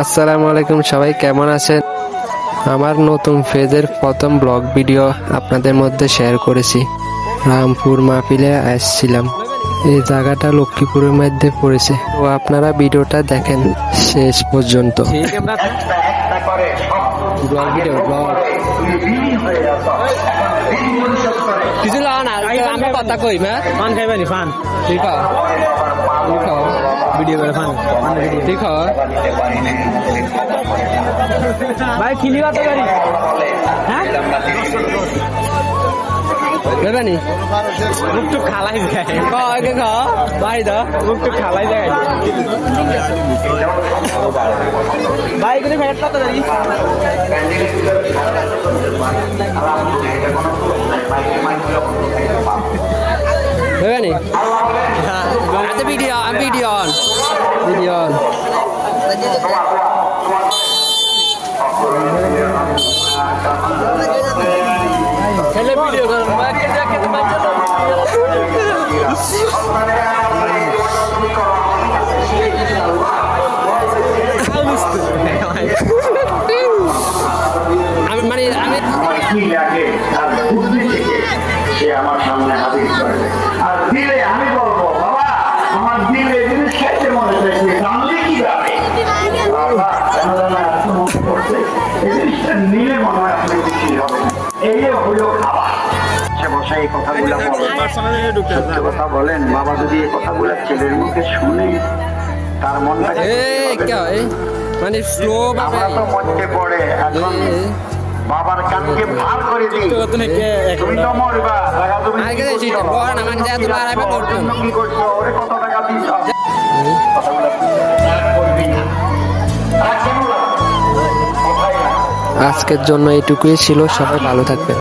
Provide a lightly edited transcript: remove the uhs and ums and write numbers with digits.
আসসালামু আলাইকুম, সবাই কেমন আছেন? আমার নতুন পেজের প্রথম ব্লগ ভিডিও আপনাদের মধ্যে শেয়ার করেছি। রামপুর মাহফিলে আসছিলাম। এই জায়গাটা লক্ষ্মীপুরের মধ্যে পড়েছে, তো আপনারা ভিডিওটা দেখেন শেষ পর্যন্ত। কিছু না, আমি কথা কই না, ফান খাইবানি ফান ঠিক আছে, ভিডিও করে ফান ঠিক আছে। ভাই খিলিবা তো গাড়ি হ্যাঁ দেবেনি মুখ তো খালাই যায় আগে খা ভাই দা মুখ তো খালাই যায় ভাই কোনে ফ্যাট কত গাড়ি দেবেনি আচ্ছা ভিডিও অন ছেলে ভিডিও করেন মাকে দেখে তো বাচ্চা কি লাগে আর বুদ্ধি থেকে সে আমার সামনে হাজির করে আর দিলে আমি বলবো বাবা আমার দিলে জিনিস খাইতে মনে চাইছে জানলে কি যাবে বাবা মনে করছে এই জিনিসটা নিলে মনে হয় আপনি বেশি হবে এই হলো খাবার সে বসে এই কথাগুলো কথা বলেন বাবা যদি এই কথাগুলো ছেলের মুখে শুনে তার মনটা মানে স্লো আমরা তো মধ্যে পড়ে এখন বাবার কানকে ভার করে দিই তুমি তো মরবা টাকা তুমি কি করছো ওরে কত টাকা দিছ আজকের জন্য এটুকুই ছিল। সবাই ভালো থাকবেন।